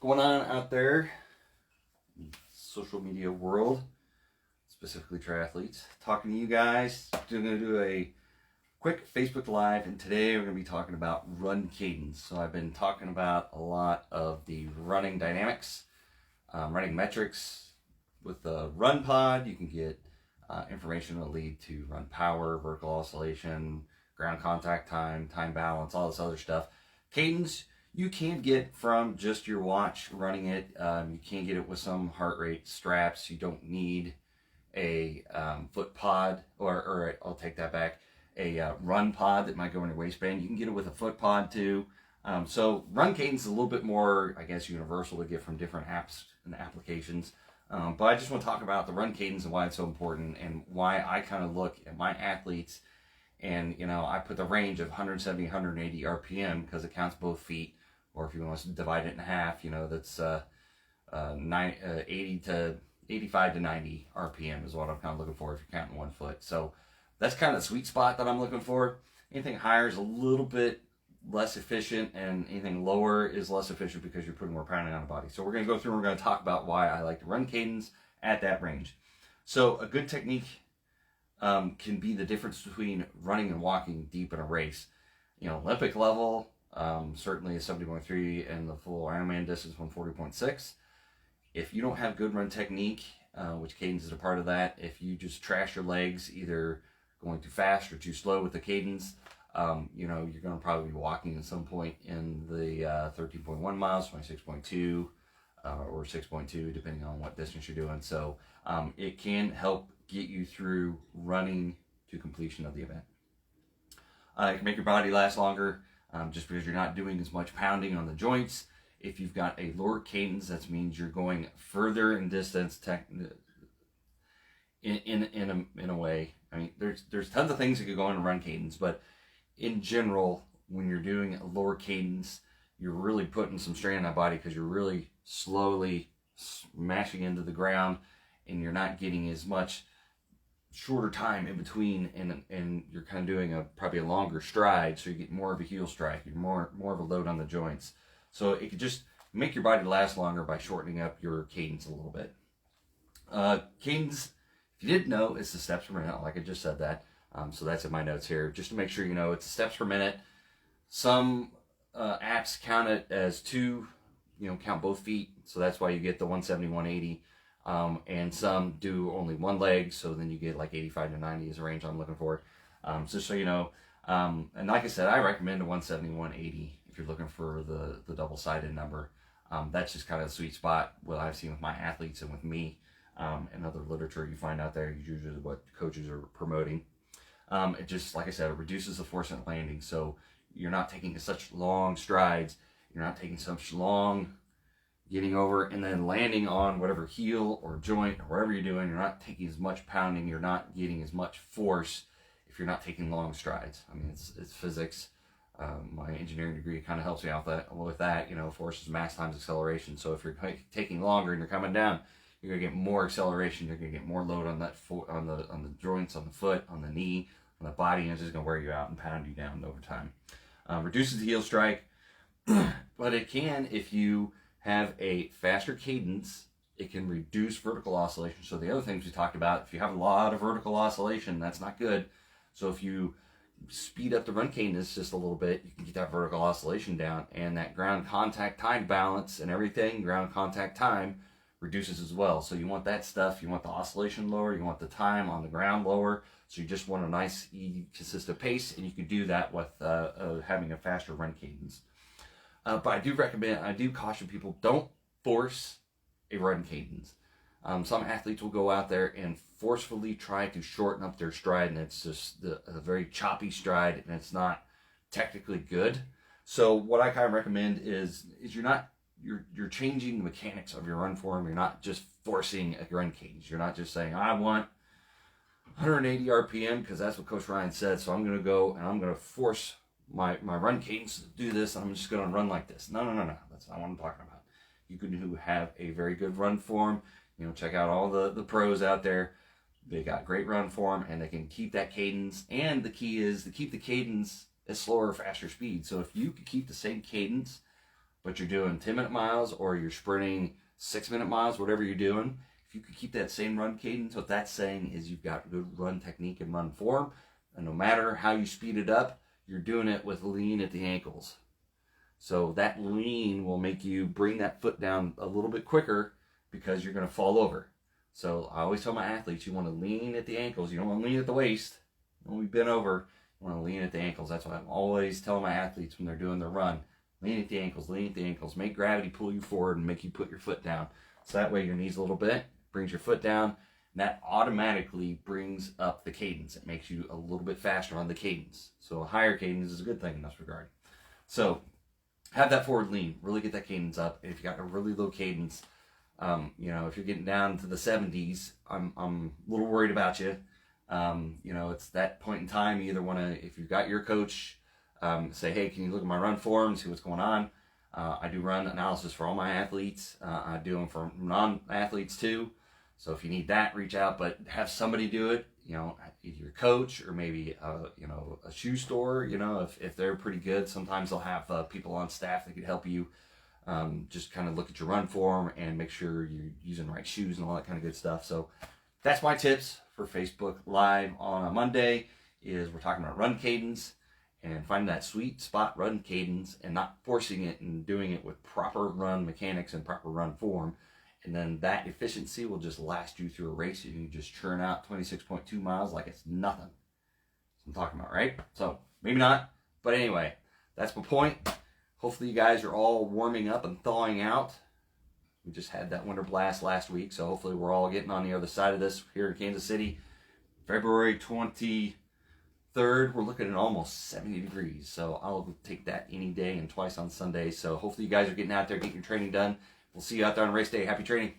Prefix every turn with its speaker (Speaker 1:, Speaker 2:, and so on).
Speaker 1: going on out there in the social media world, specifically triathletes? Talking to you guys. Going to do a quick Facebook Live, and today we're going to be talking about run cadence. So I've been talking about a lot of the running dynamics, running metrics. With the run pod, you can get information that will lead to run power, vertical oscillation, ground contact time, time balance, all this other stuff. Cadence, you can get from just your watch running it. You can get it with some heart rate straps. You don't need a foot pod, or I'll take that back, a run pod that might go in your waistband. You can get it with a foot pod too. So run cadence is a little bit more, I guess, universal to get from different apps and applications. But I just want to talk about the run cadence and why it's so important, and why I kind of look at my athletes, and I put the range of 170, 180 RPM because it counts both feet, or if you want to divide it in half, that's 80 to 85 to 90 RPM is what I'm kind of looking for if you're counting one foot. So that's kind of the sweet spot that I'm looking for. Anything higher is a little bit less efficient, and anything lower is less efficient because you're putting more pounding on the body. So we're going to go through and we're going to talk about why I like to run cadence at that range. So a good technique can be the difference between running and walking deep in a race. Olympic level, certainly is 70.3, and the full Ironman distance 140.6. If you don't have good run technique, which cadence is a part of that, if you just trash your legs, either going too fast or too slow with the cadence, you're going to probably be walking at some point in the 13.1 miles, 26.2, or 6.2, depending on what distance you're doing. So it can help get you through running to completion of the event. It can make your body last longer, just because you're not doing as much pounding on the joints. If you've got a lower cadence, that means you're going further in distance. In a way, I mean, there's tons of things that could go into run cadence, but in general, when you're doing a lower cadence, you're really putting some strain on that body because you're really slowly smashing into the ground, and you're not getting as much shorter time in between, and you're kind of doing probably a longer stride, so you get more of a heel strike, you're more of a load on the joints. So it could just make your body last longer by shortening up your cadence a little bit. Cadence, if you didn't know, is the steps per minute, like I just said that. So that's in my notes here, just to make sure you know it's steps per minute. Some apps count it as two, count both feet, so that's why you get the 170, 180. And some do only one leg, so then you get like 85 to 90 is the range I'm looking for. Just so you know, and like I said, I recommend a 170, 180 if you're looking for the double-sided number. That's just kind of the sweet spot, what I've seen with my athletes and with me, and other literature you find out there, usually what coaches are promoting. It just, like I said, it reduces the force at landing, so you're not taking such long strides, you're not taking such long getting over and then landing on whatever heel or joint or wherever you're doing. You're not taking as much pounding, you're not getting as much force if you're not taking long strides. I mean, it's physics. My engineering degree kind of helps me out with that. Force is mass times acceleration. So if you're taking longer and you're coming down, you're gonna get more acceleration. You're gonna get more load on that on the joints, on the foot, on the knee, on the body, and it's just gonna wear you out and pound you down over time. Reduces the heel strike, but it can, if you have a faster cadence, it can reduce vertical oscillation. So the other things we talked about, if you have a lot of vertical oscillation, that's not good. So if you speed up the run cadence just a little bit, you can get that vertical oscillation down, and that ground contact time balance and everything, ground contact time reduces as well. So you want that stuff, you want the oscillation lower, you want the time on the ground lower, so you just want a nice, consistent pace, and you can do that with having a faster run cadence. But I do caution people, don't force a run cadence. Some athletes will go out there and forcefully try to shorten up their stride, and it's just a very choppy stride, and it's not technically good. So what I kind of recommend is you're changing the mechanics of your run form. You're not just forcing a run cadence. You're not just saying, I want 180 RPM because that's what Coach Ryan said, so I'm going to go and I'm going to force my run cadence to do this, and I'm just going to run like this. No. That's not what I'm talking about. You can have a very good run form. Check out all the pros out there. They got great run form, and they can keep that cadence. And the key is to keep the cadence at slower or faster speed. So if you could keep the same cadence but you're doing 10-minute miles or you're sprinting 6-minute miles, whatever you're doing, if you could keep that same run cadence, what that's saying is you've got good run technique and run form. And no matter how you speed it up, you're doing it with lean at the ankles. So that lean will make you bring that foot down a little bit quicker because you're going to fall over. So I always tell my athletes, you want to lean at the ankles. You don't want to lean at the waist. When we bend over, you want to lean at the ankles. That's what I'm always telling my athletes when they're doing their run. Lean at the ankles, lean at the ankles. Make gravity pull you forward and make you put your foot down. So that way your knees a little bit, brings your foot down, and that automatically brings up the cadence. It makes you a little bit faster on the cadence. So a higher cadence is a good thing in this regard. So have that forward lean, really get that cadence up. And if you got a really low cadence, if you're getting down to the 70s, I'm a little worried about you. It's that point in time, you either want to, if you've got your coach, say, hey, can you look at my run form, see what's going on? I do run analysis for all my athletes. I do them for non-athletes too. So if you need that, reach out, but have somebody do it, either your coach or maybe, a shoe store, if they're pretty good. Sometimes they'll have people on staff that could help you just kind of look at your run form and make sure you're using the right shoes and all that kind of good stuff. So that's my tips for Facebook Live on a Monday is we're talking about run cadence and finding that sweet spot run cadence and not forcing it and doing it with proper run mechanics and proper run form. And then that efficiency will just last you through a race. You can just churn out 26.2 miles like it's nothing. That's what I'm talking about, right? So maybe not, but anyway, that's my point. Hopefully you guys are all warming up and thawing out. We just had that winter blast last week, so hopefully we're all getting on the other side of this here in Kansas City. February 23rd, we're looking at almost 70 degrees, so I'll take that any day and twice on Sunday. So hopefully you guys are getting out there, getting your training done. We'll see you out there on race day. Happy training.